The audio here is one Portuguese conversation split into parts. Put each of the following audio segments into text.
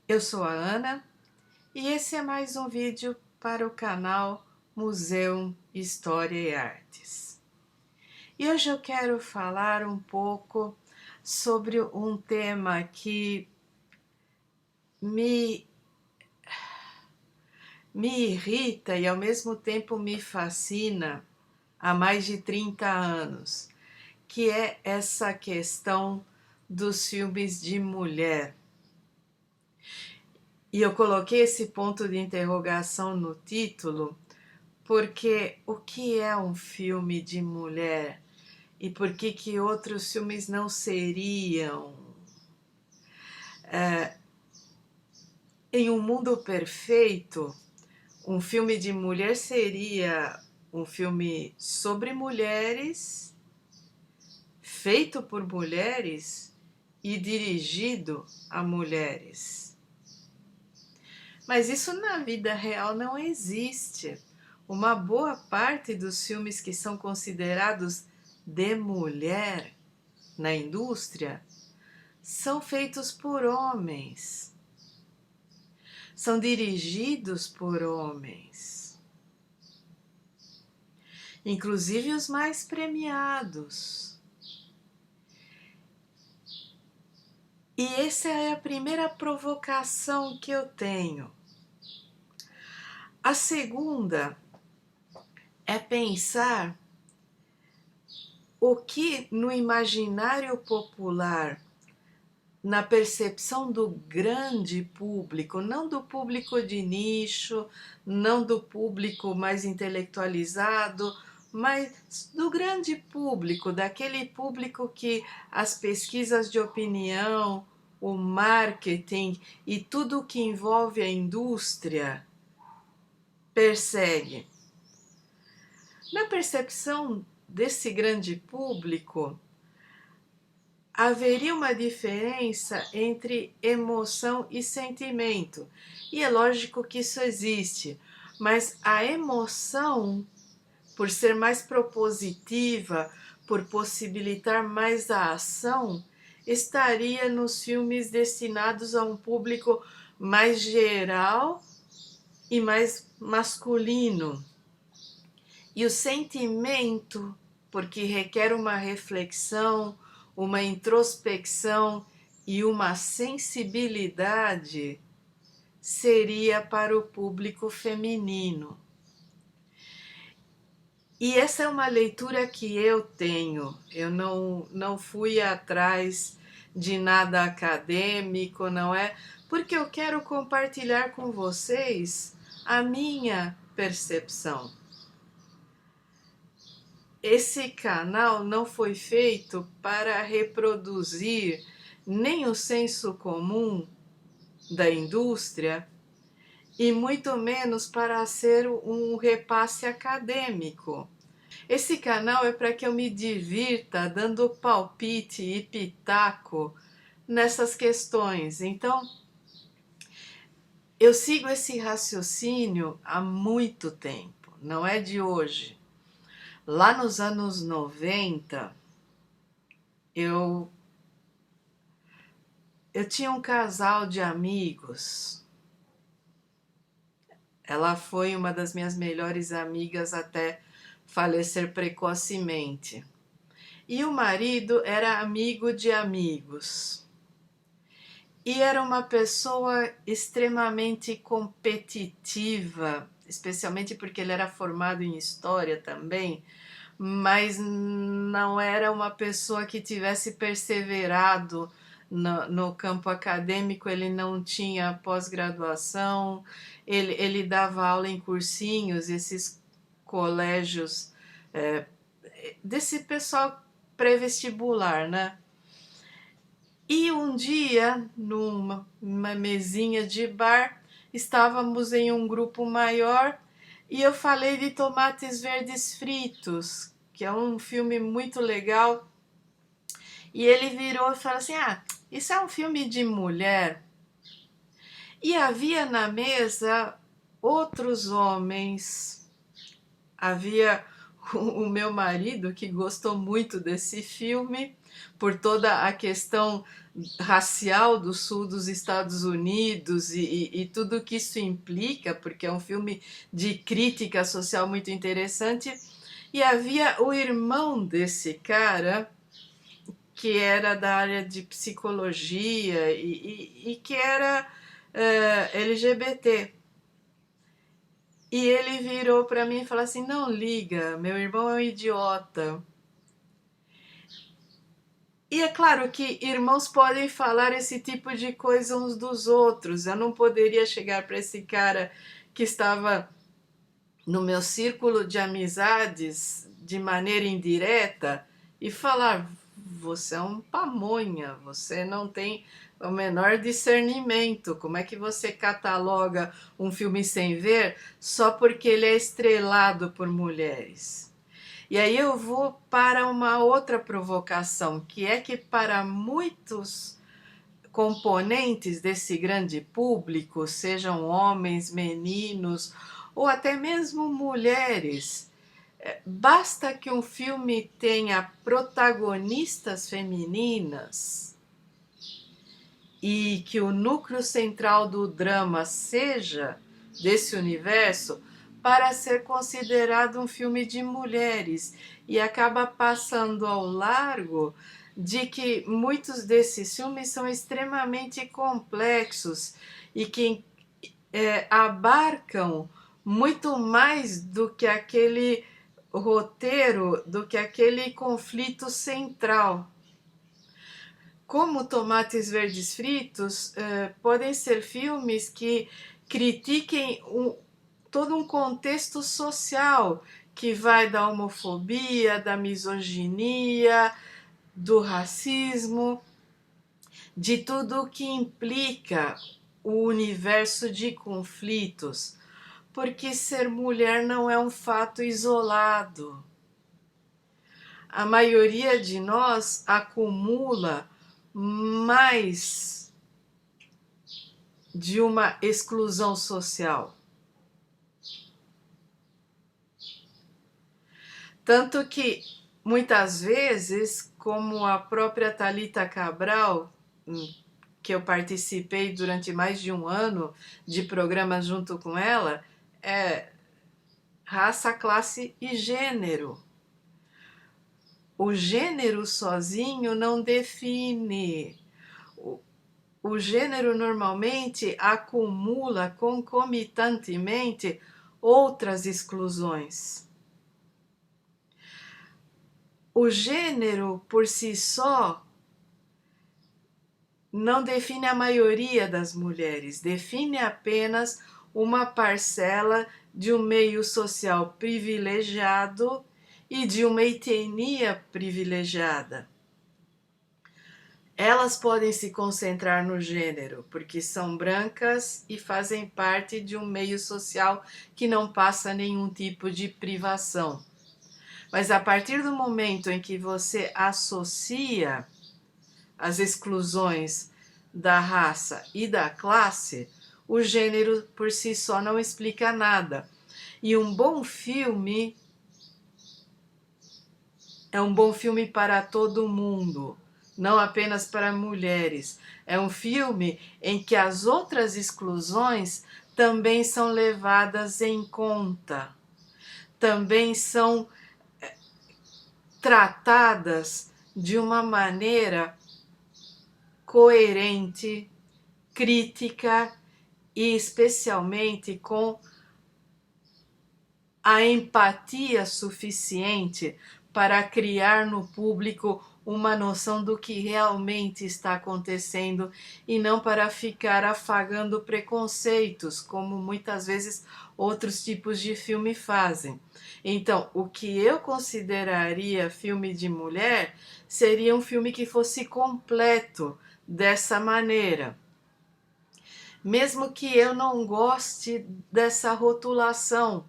Eu sou a Ana e esse é mais um vídeo para o canal Museu História e Artes. E hoje eu quero falar um pouco sobre um tema que me, me irrita e ao mesmo tempo me fascina há mais de 30 anos, que é essa questão dos filmes de mulher. E eu coloquei esse ponto de interrogação no título porque o que é um filme de mulher e por que outros filmes não seriam? Em um mundo perfeito, um filme de mulher seria um filme sobre mulheres, feito por mulheres e dirigido a mulheres. Mas isso na vida real não existe. Uma boa parte dos filmes que são considerados de mulher na indústria são feitos por homens, são dirigidos por homens, inclusive os mais premiados. E essa é a primeira provocação que eu tenho. A segunda é pensar o que no imaginário popular, na percepção do grande público, não do público de nicho, não do público mais intelectualizado, mas do grande público, daquele público que as pesquisas de opinião, o marketing e tudo o que envolve a indústria persegue. Na percepção desse grande público, haveria uma diferença entre emoção e sentimento. E é lógico que isso existe, mas a emoção, por ser mais propositiva, por possibilitar mais a ação, estaria nos filmes destinados a um público mais geral e mais masculino. E o sentimento, porque requer uma reflexão, uma introspecção e uma sensibilidade, seria para o público feminino. E essa é uma leitura que eu tenho. Eu não fui atrás de nada acadêmico, não é? Porque eu quero compartilhar com vocês a minha percepção. Esse canal não foi feito para reproduzir nem o senso comum da indústria e muito menos para ser um repasse acadêmico. Esse canal é para que eu me divirta dando palpite e pitaco nessas questões. Então, eu sigo esse raciocínio há muito tempo, não é de hoje. Lá nos anos 90, eu tinha um casal de amigos. Ela foi uma das minhas melhores amigas até falecer precocemente. E o marido era amigo de amigos. E era uma pessoa extremamente competitiva, especialmente porque ele era formado em história também, mas não era uma pessoa que tivesse perseverado no campo acadêmico. Ele não tinha pós-graduação, ele dava aula em cursinhos, esses colégios desse pessoal pré-vestibular, né? E um dia, numa mesinha de bar, estávamos em um grupo maior e eu falei de Tomates Verdes Fritos, que é um filme muito legal. E ele virou e falou assim: ah, isso é um filme de mulher. E havia na mesa outros homens. Havia o meu marido, que gostou muito desse filme, por toda a questão racial do sul dos Estados Unidos e tudo que isso implica, porque é um filme de crítica social muito interessante. E havia o irmão desse cara, que era da área de psicologia e que era LGBT. E ele virou para mim e falou assim: não liga, meu irmão é um idiota. E é claro que irmãos podem falar esse tipo de coisa uns dos outros. Eu não poderia chegar para esse cara que estava no meu círculo de amizades de maneira indireta e falar: você é um pamonha, você não tem o menor discernimento. Como é que você cataloga um filme sem ver só porque ele é estrelado por mulheres? E aí eu vou para uma outra provocação, que é que para muitos componentes desse grande público, sejam homens, meninos ou até mesmo mulheres, basta que um filme tenha protagonistas femininas e que o núcleo central do drama seja desse universo para ser considerado um filme de mulheres, e acaba passando ao largo de que muitos desses filmes são extremamente complexos e que abarcam muito mais do que aquele roteiro, do que aquele conflito central. Como Tomates Verdes Fritos, podem ser filmes que critiquem todo um contexto social que vai da homofobia, da misoginia, do racismo, de tudo o que implica o universo de conflitos, porque ser mulher não é um fato isolado. A maioria de nós acumula mais de uma exclusão social. Tanto que, muitas vezes, como a própria Thalita Cabral, que eu participei durante mais de um ano de programa junto com ela, é raça, classe e gênero. O gênero sozinho não define. O gênero normalmente acumula concomitantemente outras exclusões. O gênero por si só não define a maioria das mulheres, define apenas uma parcela de um meio social privilegiado e de uma etnia privilegiada. Elas podem se concentrar no gênero porque são brancas e fazem parte de um meio social que não passa nenhum tipo de privação. Mas a partir do momento em que você associa as exclusões da raça e da classe, o gênero por si só não explica nada. E um bom filme é um bom filme para todo mundo, não apenas para mulheres. É um filme em que as outras exclusões também são levadas em conta, também são tratadas de uma maneira coerente, crítica e especialmente com a empatia suficiente para criar no público uma noção do que realmente está acontecendo e não para ficar afagando preconceitos, como muitas vezes outros tipos de filme fazem. Então, o que eu consideraria filme de mulher seria um filme que fosse completo dessa maneira. Mesmo que eu não goste dessa rotulação,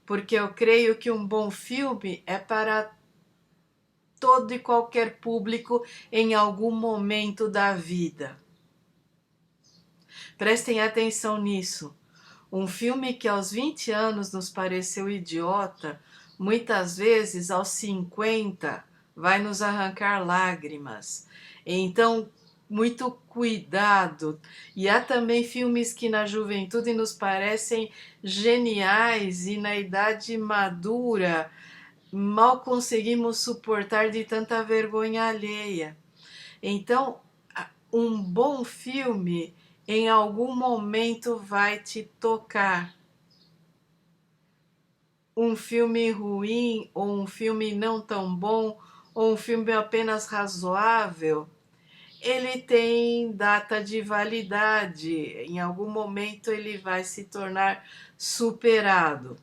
porque eu creio que um bom filme é para todo e qualquer público em algum momento da vida. Prestem atenção nisso. Um filme que aos 20 anos nos pareceu idiota, muitas vezes aos 50 vai nos arrancar lágrimas. Então, muito cuidado. E há também filmes que na juventude nos parecem geniais e na idade madura mal conseguimos suportar de tanta vergonha alheia. Então, um bom filme em algum momento vai te tocar. Um filme ruim, ou um filme não tão bom, ou um filme apenas razoável, ele tem data de validade. Em algum momento ele vai se tornar superado.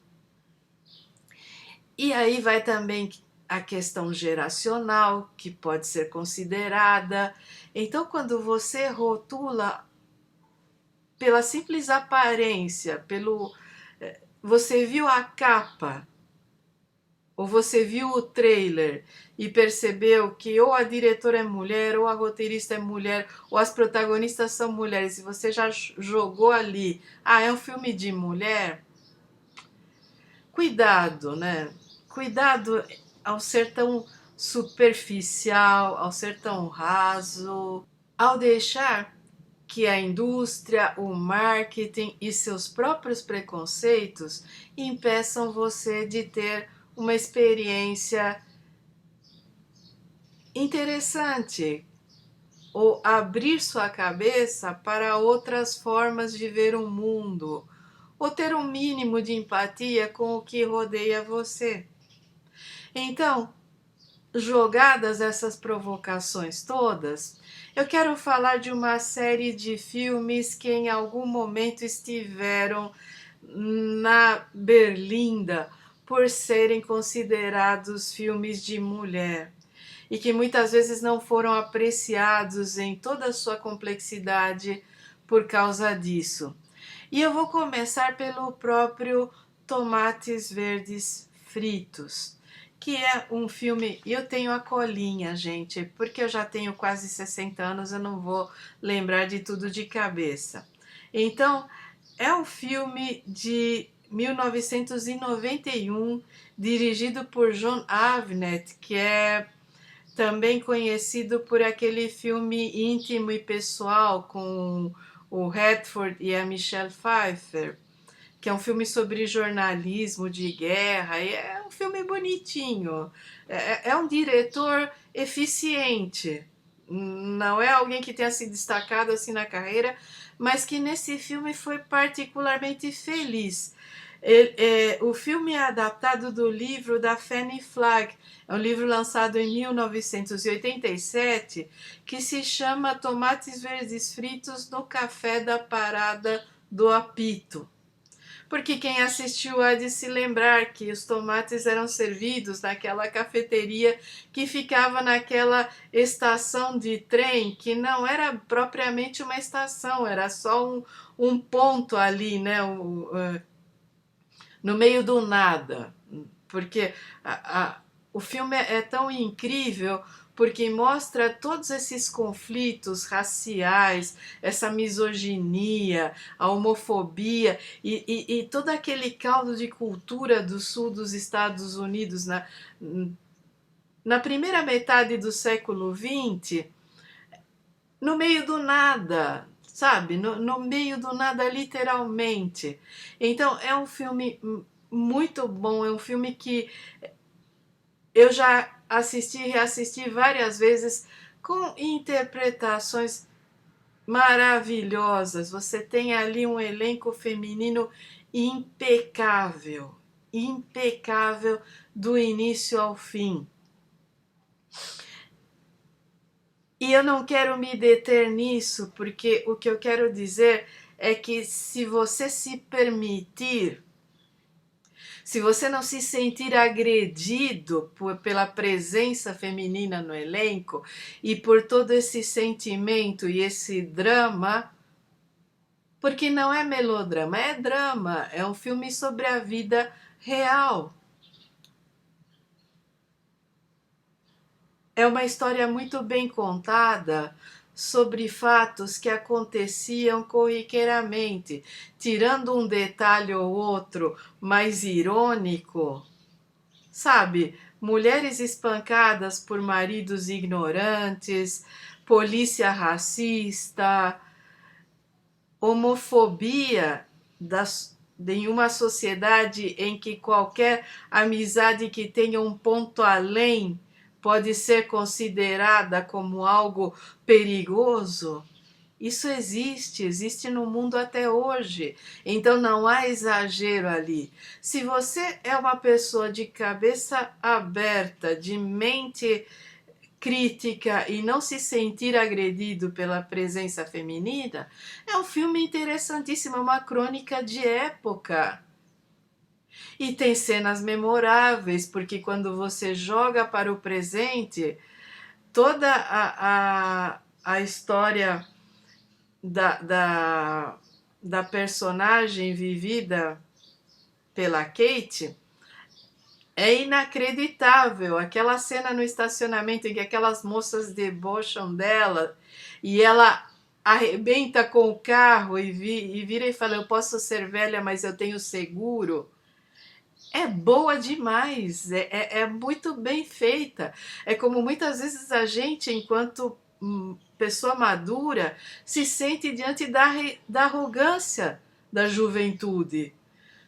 E aí vai também a questão geracional, que pode ser considerada. Então, quando você rotula pela simples aparência, você viu a capa, ou você viu o trailer e percebeu que ou a diretora é mulher, ou a roteirista é mulher, ou as protagonistas são mulheres, e você já jogou ali, é um filme de mulher, cuidado, né? Cuidado ao ser tão superficial, ao ser tão raso, ao deixar que a indústria, o marketing e seus próprios preconceitos impeçam você de ter uma experiência interessante ou abrir sua cabeça para outras formas de ver o mundo ou ter um mínimo de empatia com o que rodeia você. Então, jogadas essas provocações todas, eu quero falar de uma série de filmes que em algum momento estiveram na berlinda por serem considerados filmes de mulher e que muitas vezes não foram apreciados em toda a sua complexidade por causa disso. E eu vou começar pelo próprio Tomates Verdes Fritos, que é um filme. Eu tenho a colinha, gente, porque eu já tenho quase 60 anos, eu não vou lembrar de tudo de cabeça. Então, é um filme de 1991, dirigido por John Avnet, que é também conhecido por aquele filme íntimo e pessoal com o Redford e a Michelle Pfeiffer, que é um filme sobre jornalismo de guerra, e é um filme bonitinho. É um diretor eficiente, não é alguém que tenha se destacado assim na carreira, mas que nesse filme foi particularmente feliz. O filme é adaptado do livro da Fanny Flagg, é um livro lançado em 1987, que se chama Tomates Verdes Fritos no Café da Parada do Apito. Porque quem assistiu há de se lembrar que os tomates eram servidos naquela cafeteria que ficava naquela estação de trem, que não era propriamente uma estação, era só um ponto ali, né? No meio do nada. Porque o filme é tão incrível porque mostra todos esses conflitos raciais, essa misoginia, a homofobia e todo aquele caldo de cultura do sul dos Estados Unidos na primeira metade do século XX, no meio do nada, sabe? No meio do nada, literalmente. Então, é um filme muito bom, é um filme que eu já assisti e reassisti várias vezes com interpretações maravilhosas. Você tem ali um elenco feminino impecável, impecável do início ao fim. E eu não quero me deter nisso, porque o que eu quero dizer é que se você se permitir, se você não se sentir agredido pela presença feminina no elenco e por todo esse sentimento e esse drama, porque não é melodrama, é drama, é um filme sobre a vida real. É uma história muito bem contada sobre fatos que aconteciam corriqueiramente, tirando um detalhe ou outro mais irônico. sabe? Mulheres espancadas por maridos ignorantes, polícia racista, homofobia em uma sociedade em que qualquer amizade que tenha um ponto além pode ser considerada como algo perigoso. Isso existe no mundo até hoje. Então não há exagero ali. Se você é uma pessoa de cabeça aberta, de mente crítica e não se sentir agredido pela presença feminina, é um filme interessantíssimo, é uma crônica de época. E tem cenas memoráveis, porque quando você joga para o presente, toda a história da personagem vivida pela Kate é inacreditável. Aquela cena no estacionamento em que aquelas moças debocham dela e ela arrebenta com o carro e vira e fala: eu posso ser velha, mas eu tenho seguro. É boa demais, é muito bem feita. É como muitas vezes a gente, enquanto pessoa madura, se sente diante da arrogância da juventude.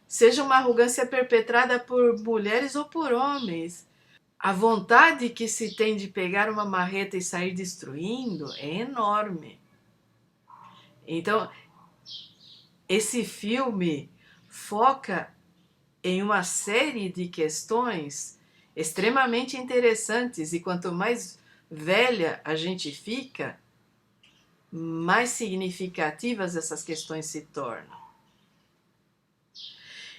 Seja uma arrogância perpetrada por mulheres ou por homens. A vontade que se tem de pegar uma marreta e sair destruindo é enorme. Então, esse filme foca em uma série de questões extremamente interessantes, e quanto mais velha a gente fica, mais significativas essas questões se tornam.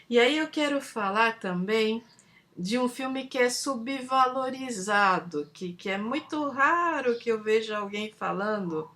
E aí eu quero falar também de um filme que é subvalorizado, que é muito raro que eu veja alguém falando,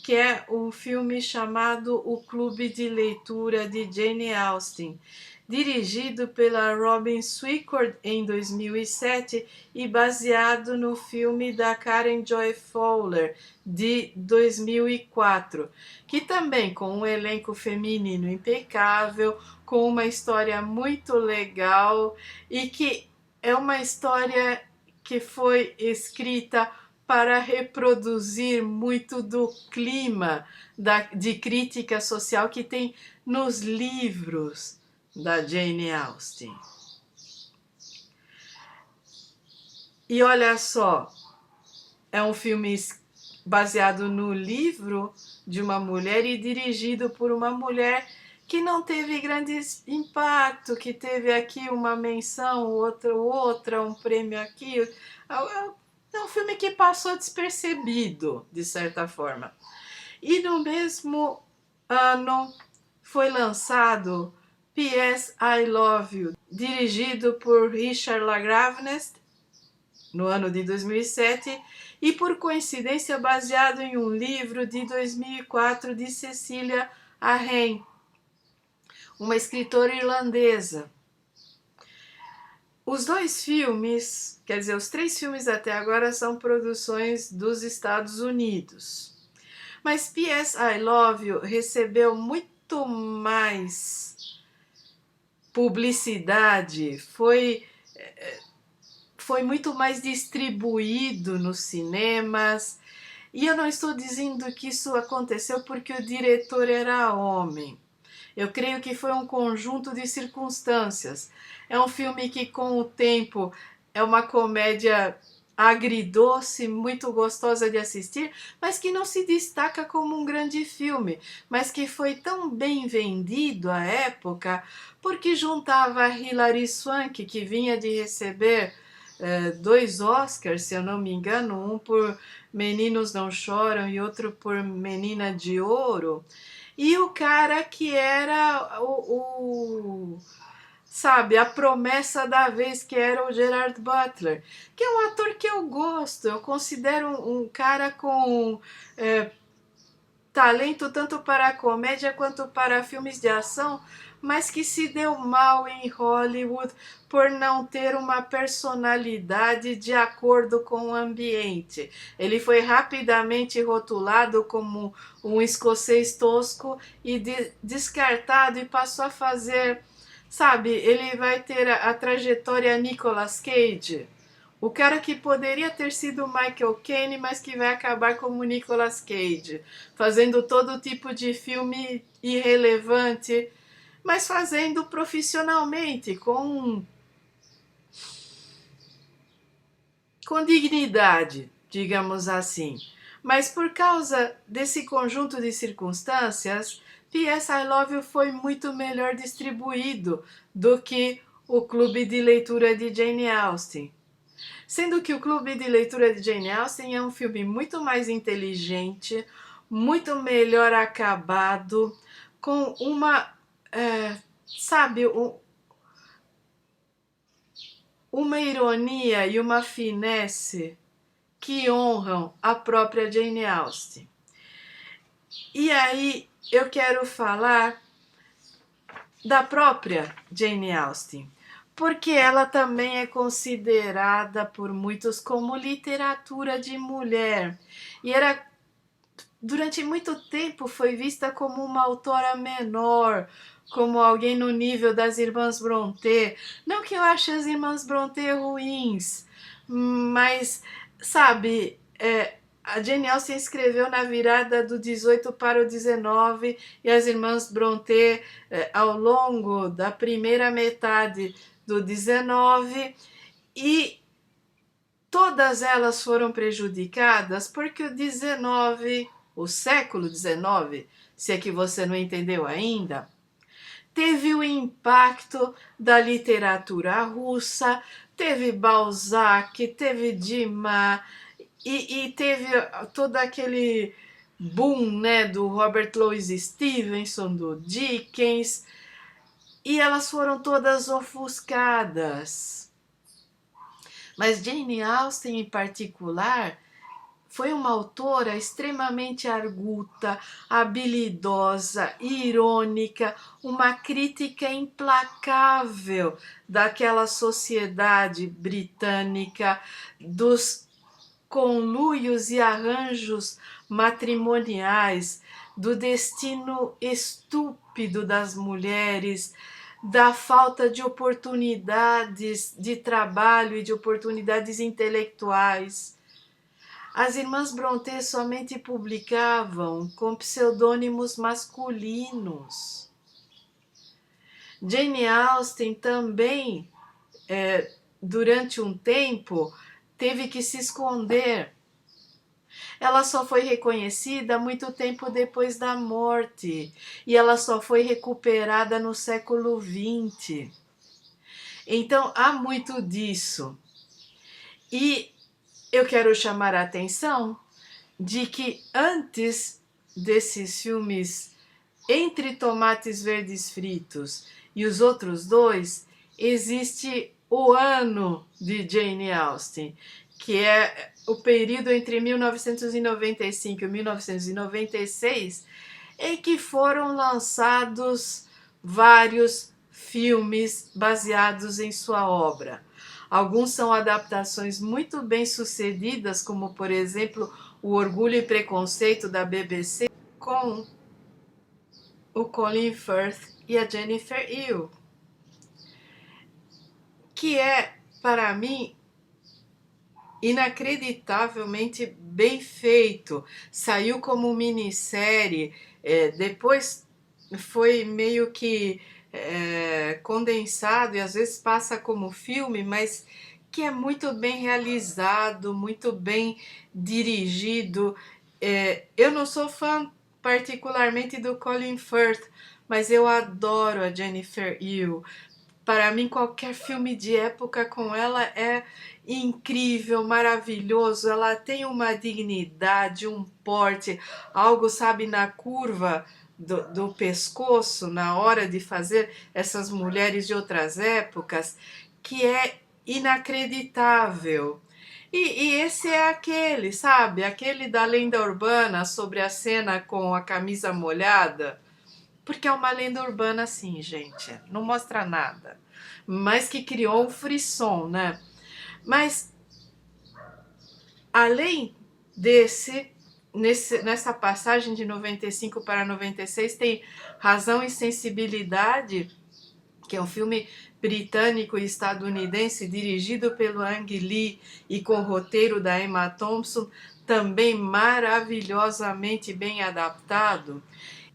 que é um filme chamado O Clube de Leitura de Jane Austen, dirigido pela Robin Swicord em 2007 e baseado no filme da Karen Joy Fowler de 2004, que também com um elenco feminino impecável, com uma história muito legal e que é uma história que foi escrita para reproduzir muito do clima de crítica social que tem nos livros da Jane Austen. E olha só, é um filme baseado no livro de uma mulher e dirigido por uma mulher que não teve grande impacto, que teve aqui uma menção, outra, um prêmio aqui. É um filme que passou despercebido, de certa forma. E no mesmo ano foi lançado P.S. I Love You, dirigido por Richard LaGravenese, no ano de 2007, e por coincidência baseado em um livro de 2004 de Cecilia Ahern, uma escritora irlandesa. Os dois filmes, quer dizer, os 3 filmes até agora são produções dos Estados Unidos. Mas P.S. I Love You recebeu muito mais publicidade, foi muito mais distribuído nos cinemas. E eu não estou dizendo que isso aconteceu porque o diretor era homem. Eu creio que foi um conjunto de circunstâncias. É um filme que, com o tempo, é uma comédia agridoce, muito gostosa de assistir, mas que não se destaca como um grande filme, mas que foi tão bem vendido à época, porque juntava a Hilary Swank, que vinha de receber 2 Oscars, se eu não me engano, um por Meninos Não Choram e outro por Menina de Ouro, e o cara que era sabe, a promessa da vez, que era o Gerard Butler, que é um ator que eu gosto, eu considero um cara com talento tanto para a comédia quanto para filmes de ação, mas que se deu mal em Hollywood por não ter uma personalidade de acordo com o ambiente. Ele foi rapidamente rotulado como um escocês tosco e descartado, e passou a fazer Sabe, ele vai ter a trajetória Nicolas Cage, o cara que poderia ter sido Michael Caine, mas que vai acabar como Nicolas Cage, fazendo todo tipo de filme irrelevante, mas fazendo profissionalmente, com dignidade, digamos assim. Mas por causa desse conjunto de circunstâncias, P.S. I Love You foi muito melhor distribuído do que o Clube de Leitura de Jane Austen. Sendo que o Clube de Leitura de Jane Austen é um filme muito mais inteligente, muito melhor acabado, com uma, sabe, uma ironia e uma finesse que honram a própria Jane Austen. E aí eu quero falar da própria Jane Austen, porque ela também é considerada por muitos como literatura de mulher. E era durante muito tempo foi vista como uma autora menor, como alguém no nível das irmãs Brontë. Não que eu ache as irmãs Brontë ruins, mas, sabe, a Jane Austen escreveu na virada do 18 para o 19 e as irmãs Brontë ao longo da primeira metade do 19 e todas elas foram prejudicadas porque o 19, o século 19, se é que você não entendeu ainda, teve o impacto da literatura russa, teve Balzac, teve Dumas e teve todo aquele boom, né, do Robert Louis Stevenson, do Dickens, e elas foram todas ofuscadas. Mas Jane Austen, em particular, foi uma autora extremamente arguta, habilidosa, irônica, uma crítica implacável daquela sociedade britânica, dos conluios e arranjos matrimoniais, do destino estúpido das mulheres, da falta de oportunidades de trabalho e de oportunidades intelectuais. As irmãs Brontë somente publicavam com pseudônimos masculinos. Jane Austen também, durante um tempo, teve que se esconder. Ela só foi reconhecida muito tempo depois da morte e ela só foi recuperada no século XX. Então há muito disso. E eu quero chamar a atenção de que antes desses filmes Entre Tomates Verdes Fritos e os outros dois, existe o ano de Jane Austen, que é o período entre 1995 e 1996, em que foram lançados vários filmes baseados em sua obra. Alguns são adaptações muito bem sucedidas, como por exemplo O Orgulho e Preconceito da BBC, com o Colin Firth e a Jennifer Ehle, que é, para mim, inacreditavelmente bem feito. Saiu como minissérie, depois foi meio que condensado e às vezes passa como filme, mas que é muito bem realizado, muito bem dirigido. Eu não sou fã particularmente do Colin Firth, mas eu adoro a Jennifer Ehle. Para mim, qualquer filme de época com ela é incrível, maravilhoso. Ela tem uma dignidade, um porte, algo, sabe, na curva do pescoço, na hora de fazer essas mulheres de outras épocas, que é inacreditável. E esse é aquele, sabe, aquele da lenda urbana sobre a cena com a camisa molhada. Porque é uma lenda urbana assim, gente, não mostra nada, mas que criou um frisson, né? Mas, além nessa passagem de 95 para 96, tem Razão e Sensibilidade, que é um filme britânico e estadunidense dirigido pelo Ang Lee e com roteiro da Emma Thompson, também maravilhosamente bem adaptado.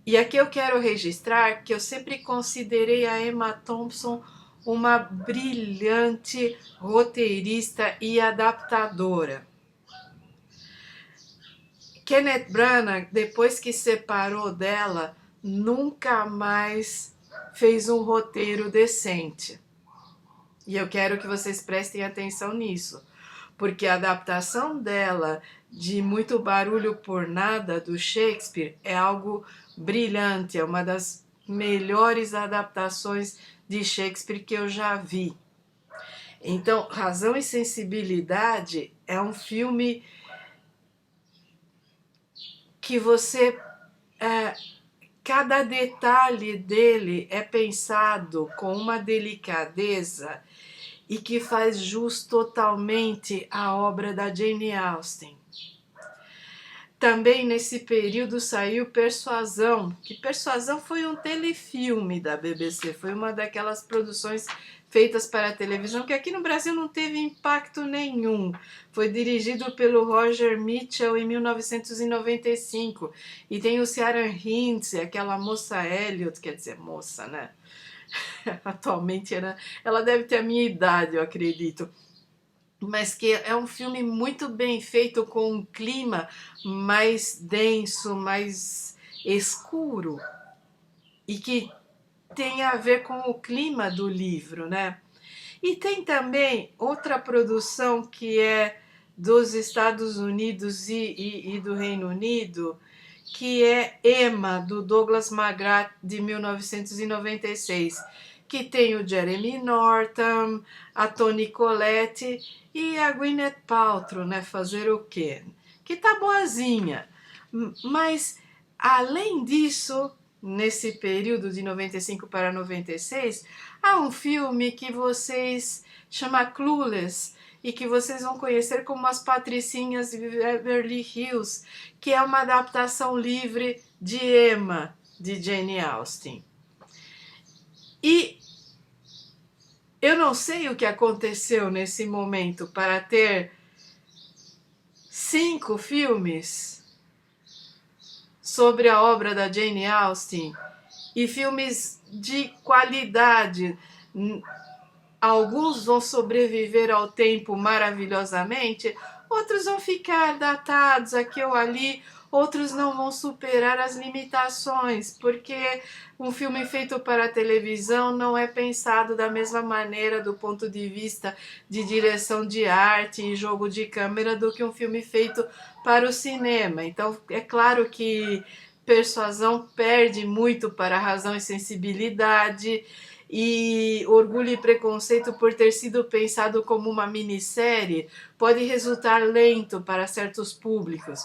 E aqui eu quero registrar que eu sempre considerei a Emma Thompson uma brilhante roteirista e adaptadora. Kenneth Branagh, depois que separou dela, nunca mais fez um roteiro decente. E eu quero que vocês prestem atenção nisso, porque a adaptação dela de Muito Barulho por Nada, do Shakespeare, é algo brilhante, é uma das melhores adaptações de Shakespeare que eu já vi. Então, Razão e Sensibilidade é um filme que você... cada detalhe dele é pensado com uma delicadeza e que faz jus totalmente à obra da Jane Austen. Também nesse período saiu Persuasão, que Persuasão foi um telefilme da BBC, foi uma daquelas produções feitas para a televisão que aqui no Brasil não teve impacto nenhum. Foi dirigido pelo Roger Mitchell em 1995 e tem o Ciaran Hinds, aquela moça Elliot, quer dizer, moça, né? Atualmente ela deve ter a minha idade, eu acredito. Mas que é um filme muito bem feito, com um clima mais denso, mais escuro, e que tem a ver com o clima do livro, né? E tem também outra produção que é dos Estados Unidos e do Reino Unido, que é Emma, do Douglas McGrath, de 1996, que tem o Jeremy Northam, a Toni Collette e a Gwyneth Paltrow, né? Fazer o quê? Que tá boazinha. Mas, além disso, nesse período de 95 para 96, há um filme que vocês chama Clueless e que vocês vão conhecer como As Patricinhas de Beverly Hills, que é uma adaptação livre de Emma, de Jane Austen. E eu não sei o que aconteceu nesse momento para ter 5 filmes sobre a obra da Jane Austen e filmes de qualidade. Alguns vão sobreviver ao tempo maravilhosamente, outros vão ficar datados aqui ou ali, outros não vão superar as limitações, porque um filme feito para a televisão não é pensado da mesma maneira do ponto de vista de direção de arte e jogo de câmera do que um filme feito para o cinema. Então, é claro que Persuasão perde muito para Razão e Sensibilidade, e Orgulho e Preconceito, por ter sido pensado como uma minissérie, pode resultar lento para certos públicos.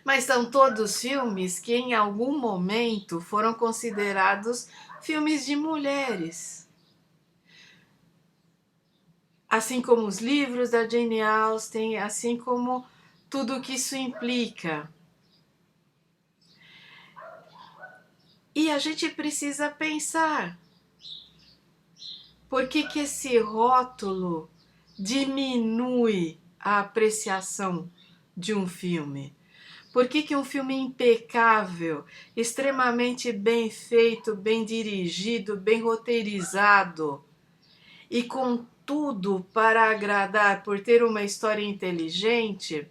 Mas são todos filmes que em algum momento foram considerados filmes de mulheres. Assim como os livros da Jane Austen, assim como tudo o que isso implica. E a gente precisa pensar, por que que esse rótulo diminui a apreciação de um filme? Por que que um filme impecável, extremamente bem feito, bem dirigido, bem roteirizado e com tudo para agradar, por ter uma história inteligente,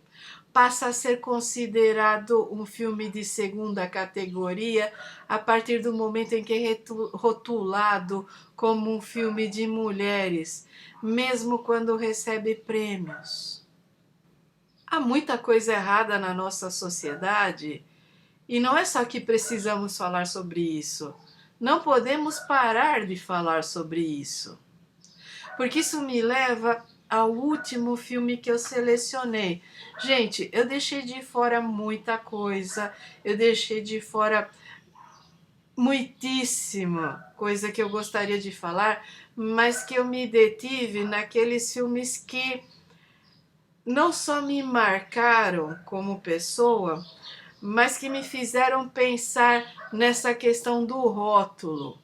passa a ser considerado um filme de segunda categoria a partir do momento em que é rotulado como um filme de mulheres, mesmo quando recebe prêmios? Há muita coisa errada na nossa sociedade e não é só que precisamos falar sobre isso. Não podemos parar de falar sobre isso. Porque isso me leva ao último filme que eu selecionei. Gente, eu deixei de fora muita coisa, eu deixei de fora muitíssima coisa que eu gostaria de falar, mas que eu me detive naqueles filmes que não só me marcaram como pessoa, mas que me fizeram pensar nessa questão do rótulo.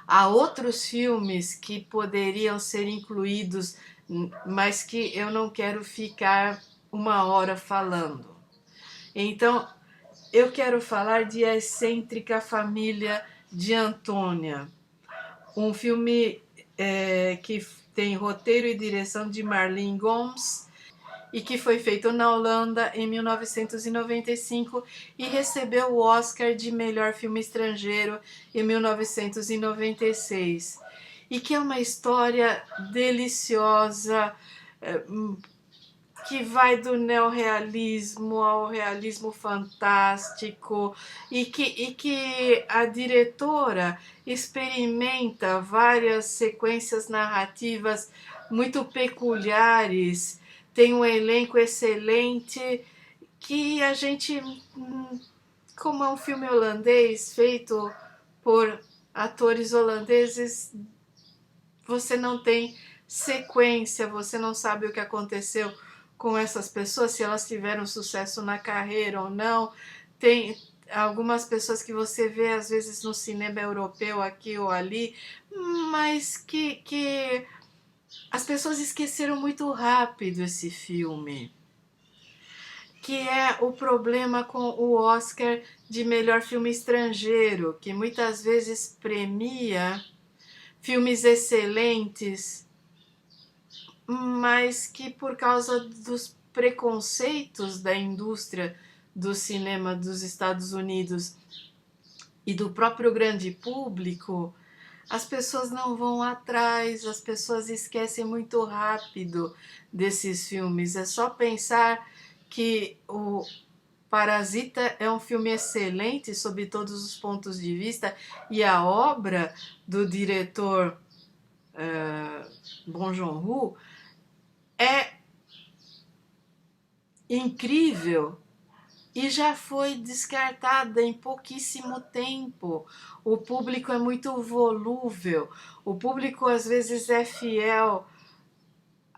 Há outros filmes que poderiam ser incluídos, mas que eu não quero ficar uma hora falando. Então, eu quero falar de A Excêntrica Família de Antônia, um filme que tem roteiro e direção de Marlene Gomes e que foi feito na Holanda em 1995 e recebeu o Oscar de melhor filme estrangeiro em 1996. E que é uma história deliciosa, que vai do neorrealismo ao realismo fantástico e que a diretora experimenta várias sequências narrativas muito peculiares, tem um elenco excelente que a gente, como é um filme holandês feito por atores holandeses, você não tem sequência, você não sabe o que aconteceu com essas pessoas, se elas tiveram sucesso na carreira ou não. Tem algumas pessoas que você vê às vezes no cinema europeu aqui ou ali, mas que as pessoas esqueceram muito rápido esse filme, que é o problema com o Oscar de melhor filme estrangeiro, que muitas vezes premia filmes excelentes, mas que por causa dos preconceitos da indústria do cinema dos Estados Unidos e do próprio grande público, as pessoas não vão atrás, as pessoas esquecem muito rápido desses filmes. É só pensar que o Parasita é um filme excelente sob todos os pontos de vista e a obra do diretor Bong Joon-ho é incrível e já foi descartada em pouquíssimo tempo. O público é muito volúvel, o público às vezes é fiel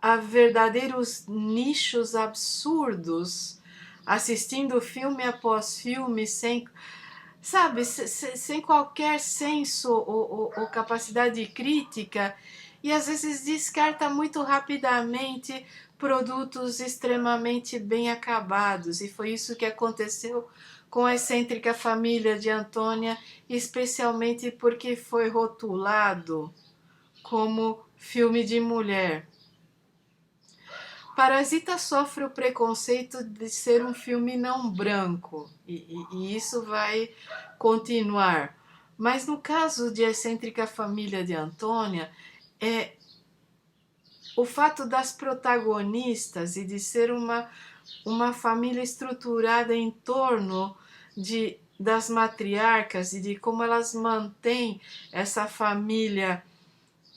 a verdadeiros nichos absurdos, assistindo filme após filme sem, sabe, sem qualquer senso ou capacidade crítica, e às vezes descarta muito rapidamente produtos extremamente bem acabados. E foi isso que aconteceu com a Excêntrica Família de Antônia, especialmente porque foi rotulado como filme de mulher. Parasita sofre o preconceito de ser um filme não branco, e isso vai continuar. Mas no caso de A Excêntrica Família de Antônia, o fato das protagonistas e de ser uma família estruturada em torno das matriarcas e de como elas mantêm essa família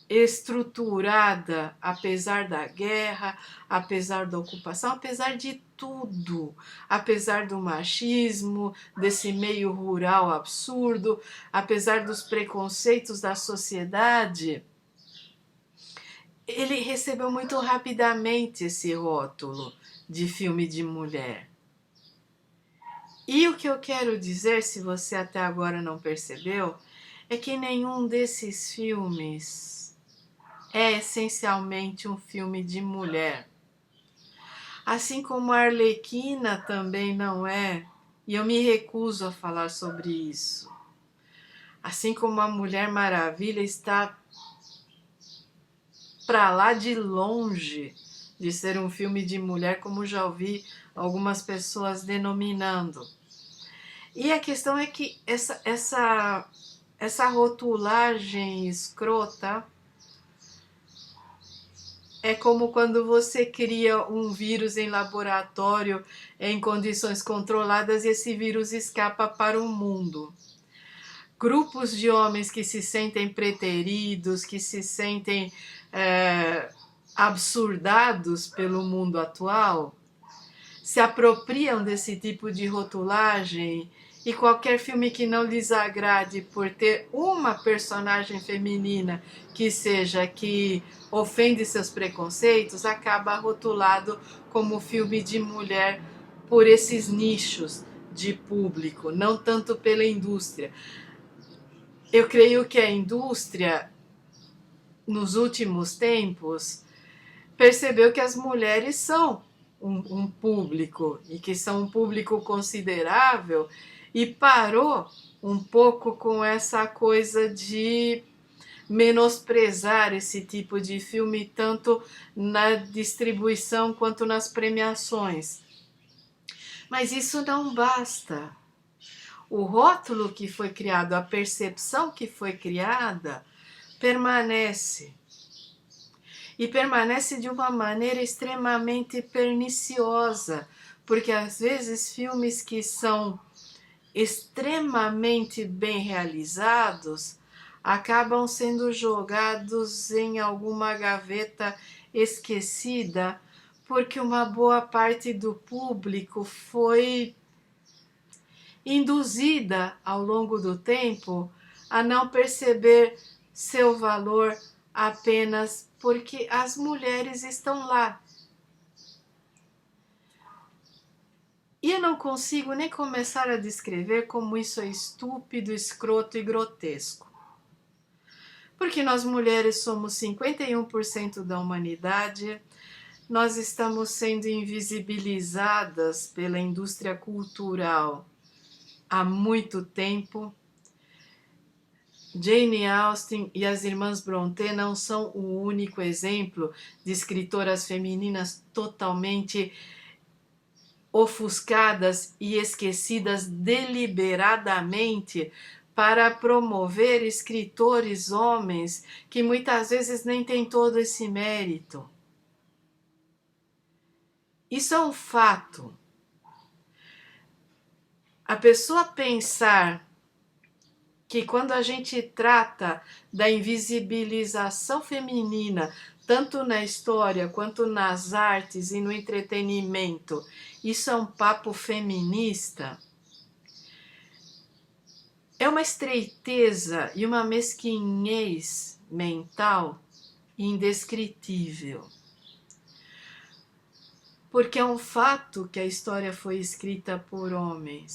estruturada, apesar da guerra, apesar da ocupação, apesar de tudo, apesar do machismo, desse meio rural absurdo, apesar dos preconceitos da sociedade, ele recebeu muito rapidamente esse rótulo de filme de mulher. E o que eu quero dizer, se você até agora não percebeu, é que nenhum desses filmes é essencialmente um filme de mulher. Assim como a Arlequina também não é, e eu me recuso a falar sobre isso. Assim como a Mulher Maravilha está para lá de longe de ser um filme de mulher, como já ouvi algumas pessoas denominando. E a questão é que essa rotulagem escrota é como quando você cria um vírus em laboratório em condições controladas e esse vírus escapa para o mundo. Grupos de homens que se sentem preteridos, que se sentem absurdados pelo mundo atual, se apropriam desse tipo de rotulagem, e qualquer filme que não lhes agrade por ter uma personagem feminina que ofende seus preconceitos, acaba rotulado como filme de mulher por esses nichos de público, não tanto pela indústria. Eu creio que a indústria, nos últimos tempos, percebeu que as mulheres são um público e que são um público considerável e parou um pouco com essa coisa de menosprezar esse tipo de filme tanto na distribuição quanto nas premiações. Mas isso não basta. O rótulo que foi criado, a percepção que foi criada, permanece. E permanece de uma maneira extremamente perniciosa, porque às vezes filmes que são extremamente bem realizados acabam sendo jogados em alguma gaveta esquecida, porque uma boa parte do público foi induzida ao longo do tempo a não perceber seu valor apenas porque as mulheres estão lá. E eu não consigo nem começar a descrever como isso é estúpido, escroto e grotesco. Porque nós mulheres somos 51% da humanidade, nós estamos sendo invisibilizadas pela indústria cultural há muito tempo. Jane Austen e as irmãs Brontë não são o único exemplo de escritoras femininas totalmente ofuscadas e esquecidas deliberadamente para promover escritores homens que muitas vezes nem têm todo esse mérito. Isso é um fato. A pessoa pensar que quando a gente trata da invisibilização feminina, tanto na história quanto nas artes e no entretenimento, isso é um papo feminista, é uma estreiteza e uma mesquinhez mental indescritível. Porque é um fato que a história foi escrita por homens.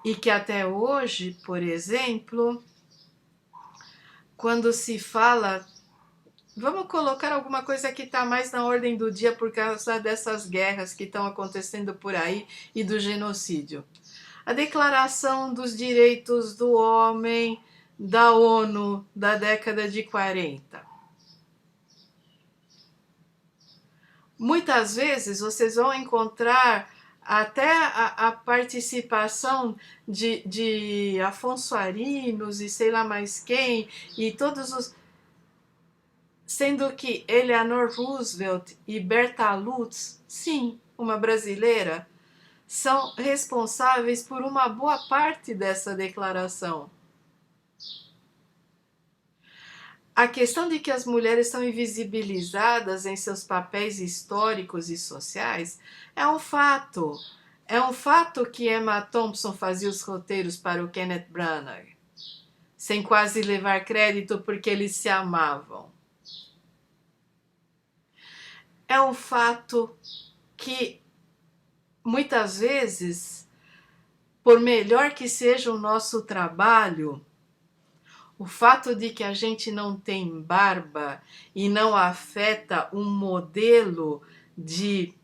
E que até hoje, por exemplo, quando se fala, vamos colocar alguma coisa que está mais na ordem do dia por causa dessas guerras que estão acontecendo por aí e do genocídio. A Declaração dos Direitos do Homem da ONU da década de 40. Muitas vezes vocês vão encontrar até a participação de Afonso Arinos e sei lá mais quem, e todos os... Sendo que Eleanor Roosevelt e Berta Lutz, sim, uma brasileira, são responsáveis por uma boa parte dessa declaração. A questão de que as mulheres são invisibilizadas em seus papéis históricos e sociais é um fato. É um fato que Emma Thompson fazia os roteiros para o Kenneth Branagh, sem quase levar crédito porque eles se amavam. É um fato que, muitas vezes, por melhor que seja o nosso trabalho, o fato de que a gente não tem barba e não afeta um modelo de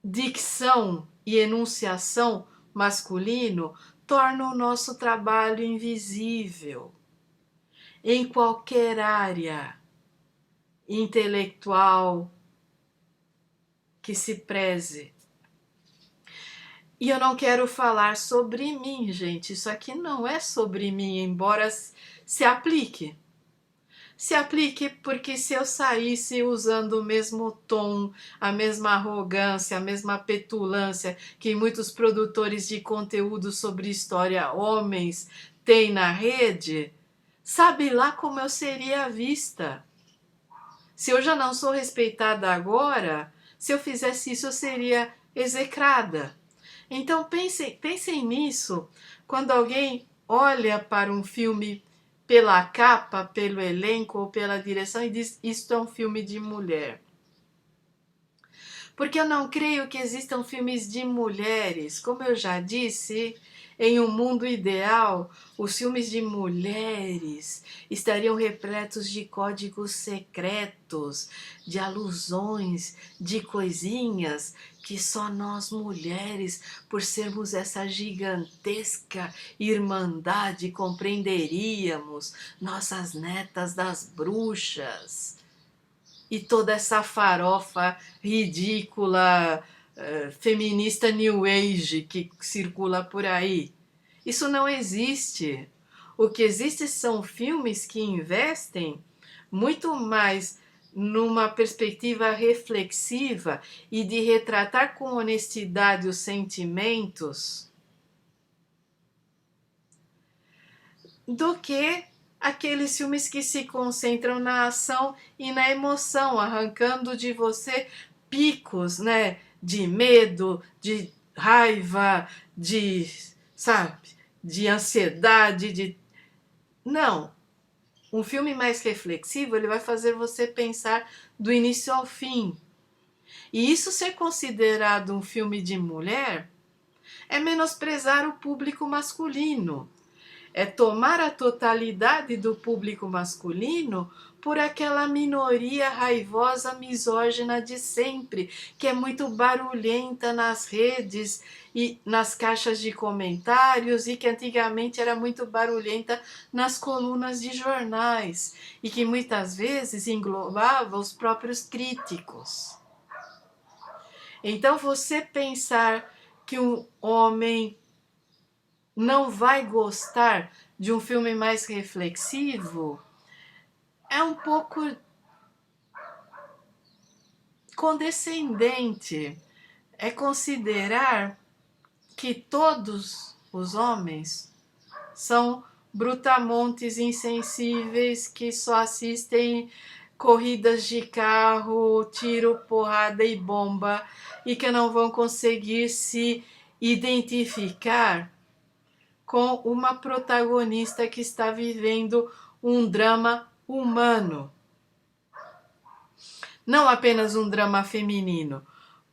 dicção e enunciação masculino torna o nosso trabalho invisível em qualquer área intelectual que se preze. E eu não quero falar sobre mim, gente. Isso aqui não é sobre mim, embora se aplique. Se aplique porque se eu saísse usando o mesmo tom, a mesma arrogância, a mesma petulância que muitos produtores de conteúdo sobre história homens têm na rede, sabe lá como eu seria vista. Se eu já não sou respeitada agora, se eu fizesse isso eu seria execrada. Então pensem nisso quando alguém olha para um filme pela capa, pelo elenco ou pela direção e diz: isto é um filme de mulher. Porque eu não creio que existam filmes de mulheres. Como eu já disse, em um mundo ideal, os filmes de mulheres estariam repletos de códigos secretos, de alusões, de coisinhas que só nós mulheres, por sermos essa gigantesca irmandade, compreenderíamos, nossas netas das bruxas. E toda essa farofa ridícula, feminista New Age que circula por aí. Isso não existe. O que existe são filmes que investem muito mais numa perspectiva reflexiva e de retratar com honestidade os sentimentos do que aqueles filmes que se concentram na ação e na emoção, arrancando de você picos, né, de medo, de raiva, sabe, de ansiedade, Não, um filme mais reflexivo, ele vai fazer você pensar do início ao fim. E isso ser considerado um filme de mulher é menosprezar o público masculino. É tomar a totalidade do público masculino por aquela minoria raivosa, misógina de sempre, que é muito barulhenta nas redes e nas caixas de comentários e que antigamente era muito barulhenta nas colunas de jornais e que muitas vezes englobava os próprios críticos. Então você pensar que um homem não vai gostar de um filme mais reflexivo é um pouco condescendente. É considerar que todos os homens são brutamontes insensíveis que só assistem corridas de carro, tiro, porrada e bomba e que não vão conseguir se identificar com uma protagonista que está vivendo um drama humano. Não apenas um drama feminino,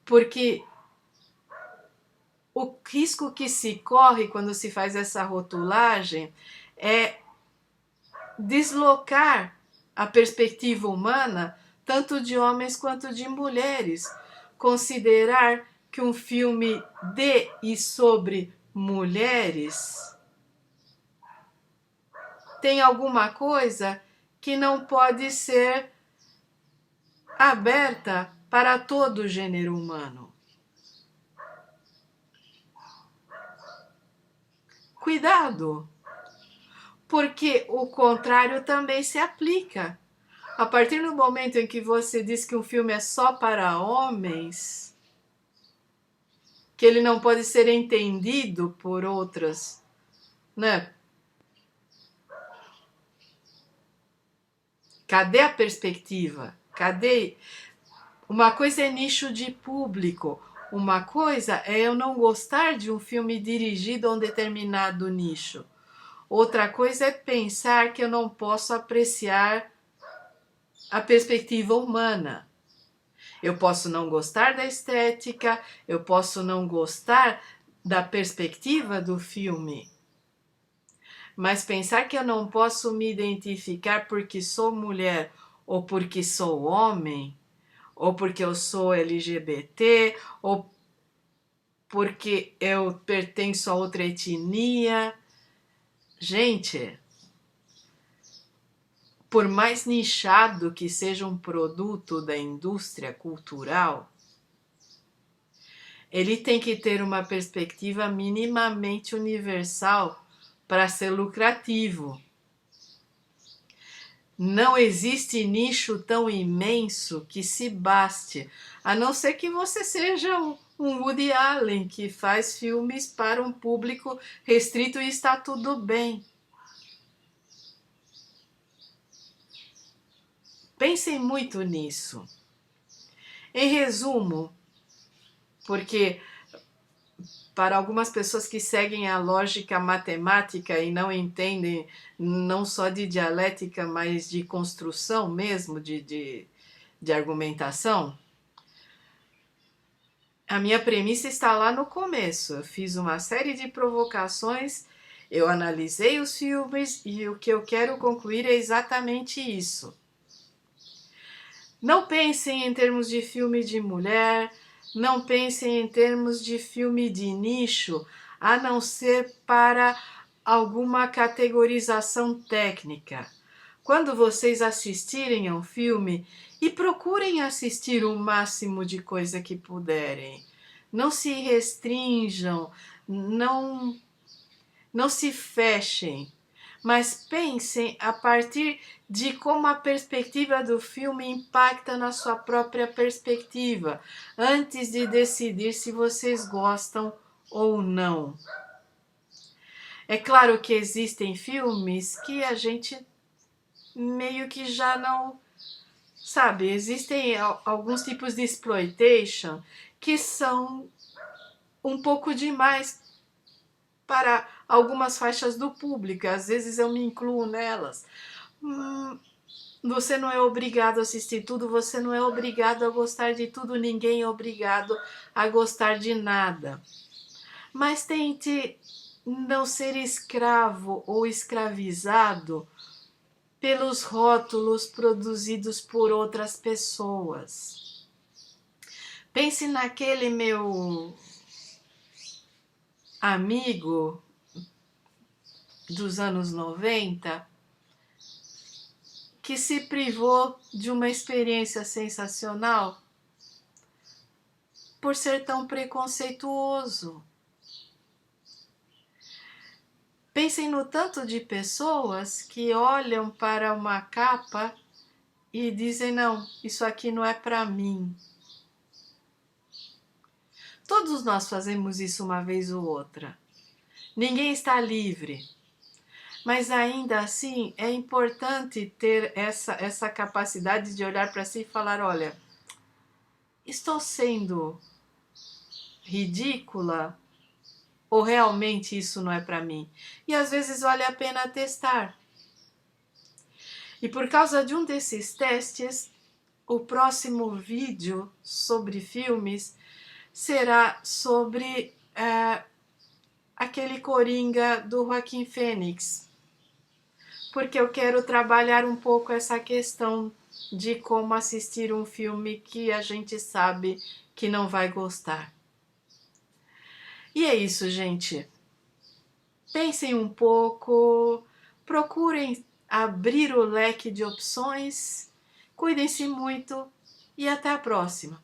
porque o risco que se corre quando se faz essa rotulagem é deslocar a perspectiva humana, tanto de homens quanto de mulheres. Considerar que um filme de e sobre mulheres tem alguma coisa que não pode ser aberta para todo o gênero humano. Cuidado, porque o contrário também se aplica. A partir do momento em que você diz que um filme é só para homens, que ele não pode ser entendido por outras, né? Cadê a perspectiva? Cadê? Uma coisa é nicho de público, uma coisa é eu não gostar de um filme dirigido a um determinado nicho. Outra coisa é pensar que eu não posso apreciar a perspectiva humana. Eu posso não gostar da estética, eu posso não gostar da perspectiva do filme. Mas pensar que eu não posso me identificar porque sou mulher ou porque sou homem, ou porque eu sou LGBT, ou porque eu pertenço a outra etnia. Gente, por mais nichado que seja um produto da indústria cultural, ele tem que ter uma perspectiva minimamente universal para ser lucrativo. Não existe nicho tão imenso que se baste, a não ser que você seja um Woody Allen que faz filmes para um público restrito e está tudo bem. Pensem muito nisso. Em resumo, porque para algumas pessoas que seguem a lógica matemática e não entendem não só de dialética, mas de construção mesmo, de argumentação, A minha premissa está lá no começo. Eu fiz uma série de provocações, eu analisei os filmes e o que eu quero concluir é exatamente isso. Não pensem em termos de filme de mulher, não pensem em termos de filme de nicho, a não ser para alguma categorização técnica. Quando vocês assistirem a um filme, e procurem assistir o máximo de coisa que puderem. Não se restringam, não se fechem, mas pensem a partir de como a perspectiva do filme impacta na sua própria perspectiva, antes de decidir se vocês gostam ou não. É claro que existem filmes que a gente meio que já não sabe, existem alguns tipos de exploitation que são um pouco demais para algumas faixas do público, às vezes eu me incluo nelas. Você não é obrigado a assistir tudo, você não é obrigado a gostar de tudo, ninguém é obrigado a gostar de nada. Mas tente não ser escravo ou escravizado pelos rótulos produzidos por outras pessoas. Pense naquele meu amigo dos anos 90 que se privou de uma experiência sensacional por ser tão preconceituoso. Pensem no tanto de pessoas que olham para uma capa e dizem: não, isso aqui não é para mim. Todos nós fazemos isso uma vez ou outra. Ninguém está livre. Mas ainda assim é importante ter essa capacidade de olhar para si e falar: olha, estou sendo ridícula ou realmente isso não é para mim? E às vezes vale a pena testar. E por causa de um desses testes, o próximo vídeo sobre filmes será sobre aquele Coringa do Joaquim Fênix, porque eu quero trabalhar um pouco essa questão de como assistir um filme que a gente sabe que não vai gostar. E é isso, gente. Pensem um pouco, procurem abrir o leque de opções, cuidem-se muito e até a próxima.